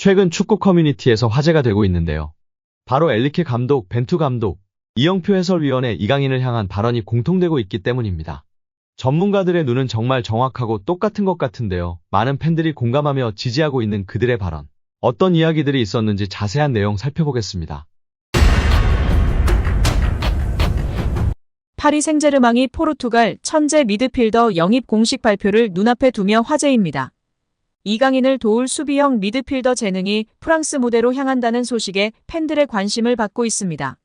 최근 축구 커뮤니티에서 화제가 되고 있는데요. 바로 엘리케 감독, 벤투 감독, 이영표 해설위원의 이강인을 향한 발언이 공통되고 있기 때문입니다. 전문가들의 눈은 정말 정확하고 똑같은 것 같은데요. 많은 팬들이 공감하며 지지하고 있는 그들의 발언. 어떤 이야기들이 있었는지 자세한 내용 살펴보겠습니다. 파리 생제르맹이 포르투갈 천재 미드필더 영입 공식 발표를 눈앞에 두며 화제입니다. 이강인을 도울 수비형 미드필더 재능이 프랑스 무대로 향한다는 소식에 팬들의 관심을 받고 있습니다.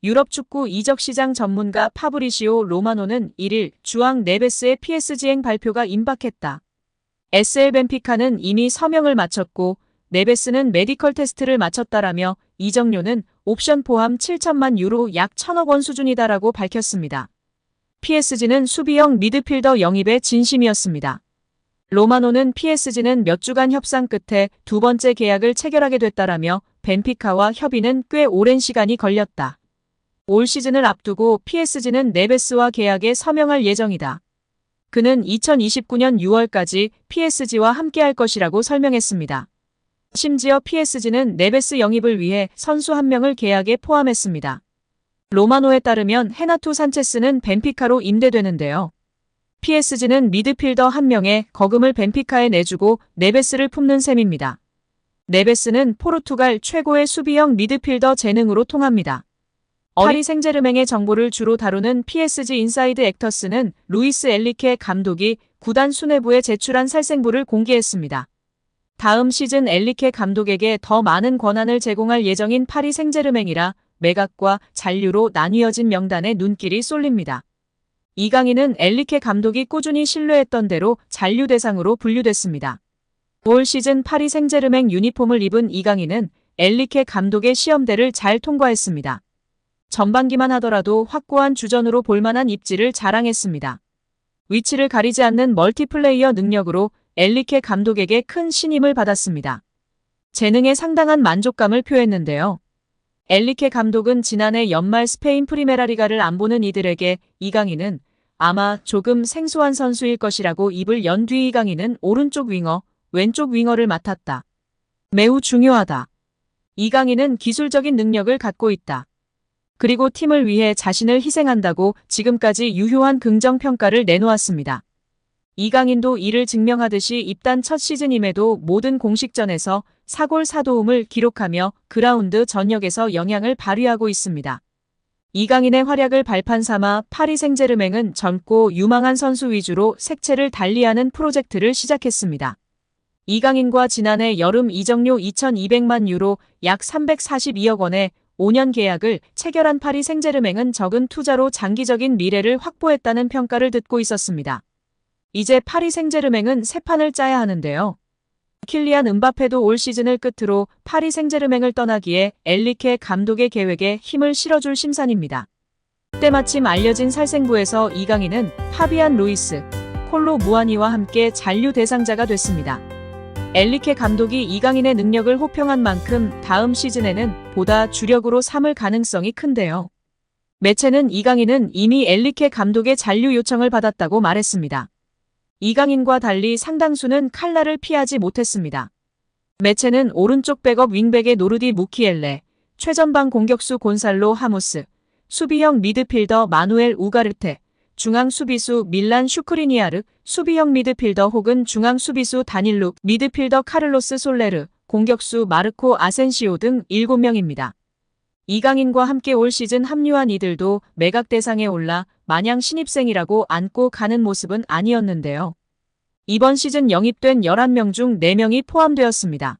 유럽 축구 이적 시장 전문가 파브리시오 로마노는 1일 주앙 네베스의 PSG행 발표가 임박했다. SL 벤피카는 이미 서명을 마쳤고 네베스는 메디컬 테스트를 마쳤다라며 이적료는 옵션 포함 7천만 유로 약 1,000억 원 수준이다라고 밝혔습니다. PSG는 수비형 미드필더 영입에 진심이었습니다. 로마노는 PSG는 몇 주간 협상 끝에 두 번째 계약을 체결하게 됐다라며 벤피카와 협의는 꽤 오랜 시간이 걸렸다. 올 시즌을 앞두고 PSG는 네베스와 계약에 서명할 예정이다. 그는 2029년 6월까지 PSG와 함께할 것이라고 설명했습니다. 심지어 PSG는 네베스 영입을 위해 선수 한 명을 계약에 포함했습니다. 로마노에 따르면 헤나투 산체스는 벤피카로 임대되는데요. PSG는 미드필더 한 명의 거금을 벤피카에 내주고 네베스를 품는 셈입니다. 네베스는 포르투갈 최고의 수비형 미드필더 재능으로 통합니다. 파리 생제르맹의 정보를 주로 다루는 PSG 인사이드 액터스는 루이스 엘리케 감독이 구단 수뇌부에 제출한 살생부를 공개했습니다. 다음 시즌 엘리케 감독에게 더 많은 권한을 제공할 예정인 파리 생제르맹이라 매각과 잔류로 나뉘어진 명단에 눈길이 쏠립니다. 이강인은 엘리케 감독이 꾸준히 신뢰했던 대로 잔류 대상으로 분류됐습니다. 올 시즌 파리 생제르맹 유니폼을 입은 이강인은 엘리케 감독의 시험대를 잘 통과했습니다. 전반기만 하더라도 확고한 주전으로 볼만한 입지를 자랑했습니다. 위치를 가리지 않는 멀티플레이어 능력으로 엘리케 감독에게 큰 신임을 받았습니다. 재능에 상당한 만족감을 표했는데요. 엘리케 감독은 지난해 연말 스페인 프리메라리가를 안 보는 이들에게 이강인은 아마 조금 생소한 선수일 것이라고 입을 연 뒤 이강인은 오른쪽 윙어, 왼쪽 윙어를 맡았다. 매우 중요하다. 이강인은 기술적인 능력을 갖고 있다. 그리고 팀을 위해 자신을 희생한다고 지금까지 유효한 긍정평가를 내놓았습니다. 이강인도 이를 증명하듯이 입단 첫 시즌임에도 모든 공식전에서 4골 4도움을 기록하며 그라운드 전역에서 영향을 발휘하고 있습니다. 이강인의 활약을 발판 삼아 파리 생제르맹은 젊고 유망한 선수 위주로 색채를 달리하는 프로젝트를 시작했습니다. 이강인과 지난해 여름 이적료 2,200만 유로 약 342억 원의 5년 계약을 체결한 파리 생제르맹은 적은 투자로 장기적인 미래를 확보했다는 평가를 듣고 있었습니다. 이제 파리 생제르맹은 새 판을 짜야 하는데요. 킬리안 음바페도 올 시즌을 끝으로 파리 생제르맹을 떠나기에 엘리케 감독의 계획에 힘을 실어줄 심산입니다. 때마침 알려진 살생부에서 이강인은 파비안 루이스, 콜로 무아니와 함께 잔류 대상자가 됐습니다. 엘리케 감독이 이강인의 능력을 호평한 만큼 다음 시즌에는 보다 주력으로 삼을 가능성이 큰데요. 매체는 이강인은 이미 엘리케 감독의 잔류 요청을 받았다고 말했습니다. 이강인과 달리 상당수는 칼날을 피하지 못했습니다. 매체는 오른쪽 백업 윙백의 노르디 무키엘레, 최전방 공격수 곤살로 하무스, 수비형 미드필더 마누엘 우가르테, 중앙 수비수 밀란 슈크리니아르, 수비형 미드필더 혹은 중앙 수비수 다닐룩, 미드필더 카를로스 솔레르, 공격수 마르코 아센시오 등 7명입니다. 이강인과 함께 올 시즌 합류한 이들도 매각 대상에 올라 마냥 신입생이라고 안고 가는 모습은 아니었는데요. 이번 시즌 영입된 11명 중 4명이 포함되었습니다.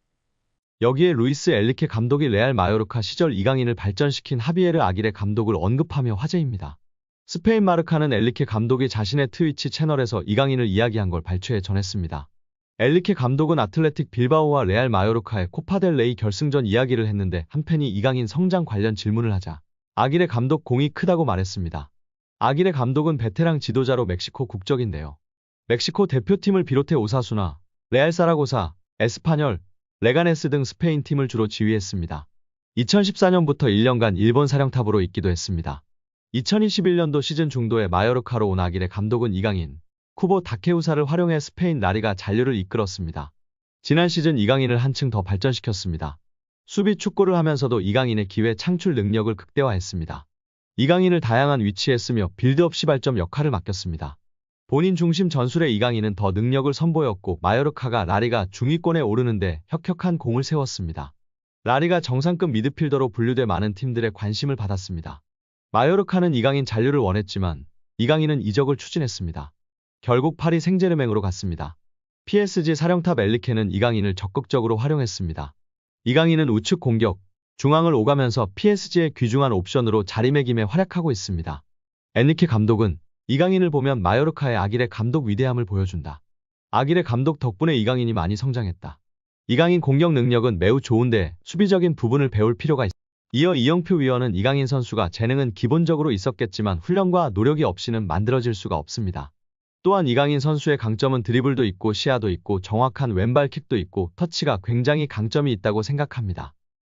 여기에 루이스 엘리케 감독이 레알 마요르카 시절 이강인을 발전시킨 하비에르 아기레 감독을 언급하며 화제입니다. 스페인 마르카는 엘리케 감독이 자신의 트위치 채널에서 이강인을 이야기한 걸 발췌해 전했습니다. 엘리케 감독은 아틀레틱 빌바오와 레알 마요르카의 코파델 레이 결승전 이야기를 했는데 한 팬이 이강인 성장 관련 질문을 하자 아기레 감독 공이 크다고 말했습니다. 아기레 감독은 베테랑 지도자로 멕시코 국적인데요. 멕시코 대표팀을 비롯해 오사수나, 레알 사라고사, 에스파뇰, 레가네스 등 스페인 팀을 주로 지휘했습니다. 2014년부터 1년간 일본 사령탑으로 있기도 했습니다. 2021년도 시즌 중도에 마요르카로 온 아기레 감독은 이강인, 쿠보 다케우사를 활용해 스페인 라리가 잔류를 이끌었습니다. 지난 시즌 이강인을 한층 더 발전시켰습니다. 수비 축구를 하면서도 이강인의 기회 창출 능력을 극대화했습니다. 이강인을 다양한 위치에 쓰며 빌드업 시발점 역할을 맡겼습니다. 본인 중심 전술의 이강인은 더 능력을 선보였고 마요르카가 라리가 중위권에 오르는데 혁혁한 공을 세웠습니다. 라리가 정상급 미드필더로 분류돼 많은 팀들의 관심을 받았습니다. 마요르카는 이강인 잔류를 원했지만 이강인은 이적을 추진했습니다. 결국 파리 생제르맹으로 갔습니다. PSG 사령탑 엘리케는 이강인을 적극적으로 활용했습니다. 이강인은 우측 공격, 중앙을 오가면서 PSG의 귀중한 옵션으로 자리매김에 활약하고 있습니다. 엔리케 감독은 이강인을 보면 마요르카의 아길레 감독 위대함을 보여준다. 아길레 감독 덕분에 이강인이 많이 성장했다. 이강인 공격 능력은 매우 좋은데 수비적인 부분을 배울 필요가 있다. 이어 이영표 위원은 이강인 선수가 재능은 기본적으로 있었겠지만 훈련과 노력이 없이는 만들어질 수가 없습니다. 또한 이강인 선수의 강점은 드리블도 있고 시야도 있고 정확한 왼발킥도 있고 터치가 굉장히 강점이 있다고 생각합니다.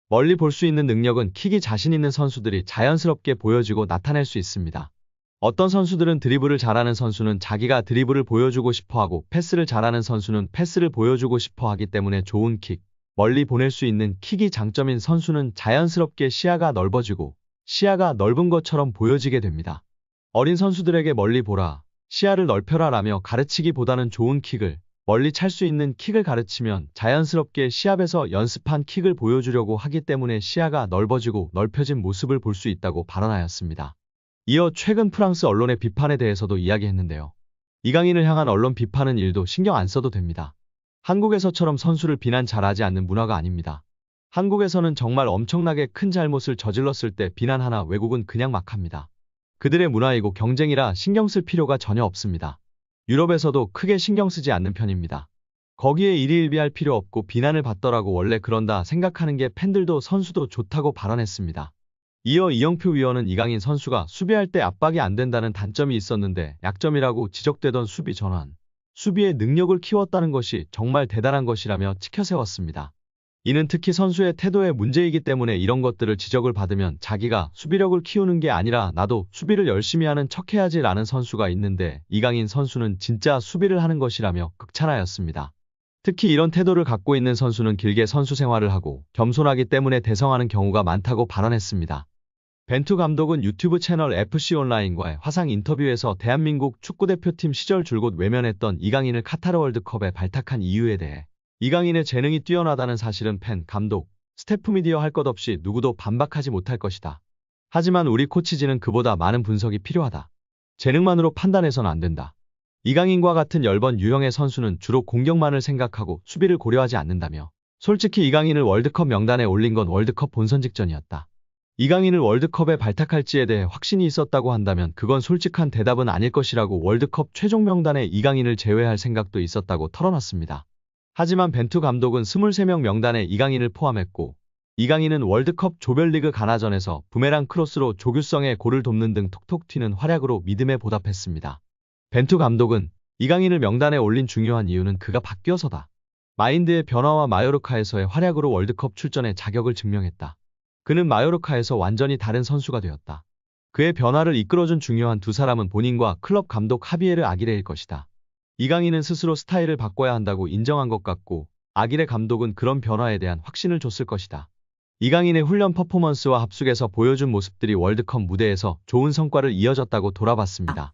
멀리 볼 수 있는 능력은 킥이 자신 있는 선수들이 자연스럽게 보여지고 나타낼 수 있습니다. 어떤 선수들은 드리블을 잘하는 선수는 자기가 드리블을 보여주고 싶어하고 패스를 잘하는 선수는 패스를 보여주고 싶어하기 때문에 좋은 킥, 멀리 보낼 수 있는 킥이 장점인 선수는 자연스럽게 시야가 넓어지고 시야가 넓은 것처럼 보여지게 됩니다. 어린 선수들에게 멀리 보라, 시야를 넓혀라 라며 가르치기보다는 좋은 킥을, 멀리 찰 수 있는 킥을 가르치면 자연스럽게 시합에서 연습한 킥을 보여주려고 하기 때문에 시야가 넓어지고 넓혀진 모습을 볼 수 있다고 발언하였습니다. 이어 최근 프랑스 언론의 비판에 대해서도 이야기했는데요. 이강인을 향한 언론 비판은 일도 신경 안 써도 됩니다. 한국에서처럼 선수를 비난 잘하지 않는 문화가 아닙니다. 한국에서는 정말 엄청나게 큰 잘못을 저질렀을 때 비난하나 외국은 그냥 막 합니다. 그들의 문화이고 경쟁이라 신경 쓸 필요가 전혀 없습니다. 유럽에서도 크게 신경 쓰지 않는 편입니다. 거기에 일희일비할 필요 없고 비난을 받더라고 원래 그런다 생각하는 게 팬들도 선수도 좋다고 발언했습니다. 이어 이영표 위원은 이강인 선수가 수비할 때 압박이 안 된다는 단점이 있었는데 약점이라고 지적되던 수비 전환, 수비의 능력을 키웠다는 것이 정말 대단한 것이라며 치켜세웠습니다. 이는 특히 선수의 태도의 문제이기 때문에 이런 것들을 지적을 받으면 자기가 수비력을 키우는 게 아니라 나도 수비를 열심히 하는 척해야지 라는 선수가 있는데 이강인 선수는 진짜 수비를 하는 것이라며 극찬하였습니다. 특히 이런 태도를 갖고 있는 선수는 길게 선수 생활을 하고 겸손하기 때문에 대성하는 경우가 많다고 발언했습니다. 벤투 감독은 유튜브 채널 FC온라인과의 화상 인터뷰에서 대한민국 축구대표팀 시절 줄곧 외면했던 이강인을 카타르 월드컵에 발탁한 이유에 대해 이강인의 재능이 뛰어나다는 사실은 팬, 감독, 스태프 미디어 할 것 없이 누구도 반박하지 못할 것이다. 하지만 우리 코치진은 그보다 많은 분석이 필요하다. 재능만으로 판단해서는 안 된다. 이강인과 같은 열번 유형의 선수는 주로 공격만을 생각하고 수비를 고려하지 않는다며 솔직히 이강인을 월드컵 명단에 올린 건 월드컵 본선 직전이었다. 이강인을 월드컵에 발탁할지에 대해 확신이 있었다고 한다면 그건 솔직한 대답은 아닐 것이라고 월드컵 최종 명단에 이강인을 제외할 생각도 있었다고 털어놨습니다. 하지만 벤투 감독은 23명 명단에 이강인을 포함했고 이강인은 월드컵 조별리그 가나전에서 부메랑 크로스로 조규성의 골을 돕는 등 톡톡 튀는 활약으로 믿음에 보답했습니다. 벤투 감독은 이강인을 명단에 올린 중요한 이유는 그가 바뀌어서다. 마인드의 변화와 마요르카에서의 활약으로 월드컵 출전의 자격을 증명했다. 그는 마요르카에서 완전히 다른 선수가 되었다. 그의 변화를 이끌어준 중요한 두 사람은 본인과 클럽 감독 하비에르 아기레일 것이다. 이강인은 스스로 스타일을 바꿔야 한다고 인정한 것 같고 아기레 감독은 그런 변화에 대한 확신을 줬을 것이다. 이강인의 훈련 퍼포먼스와 합숙에서 보여준 모습들이 월드컵 무대에서 좋은 성과를 이어졌다고 돌아봤습니다.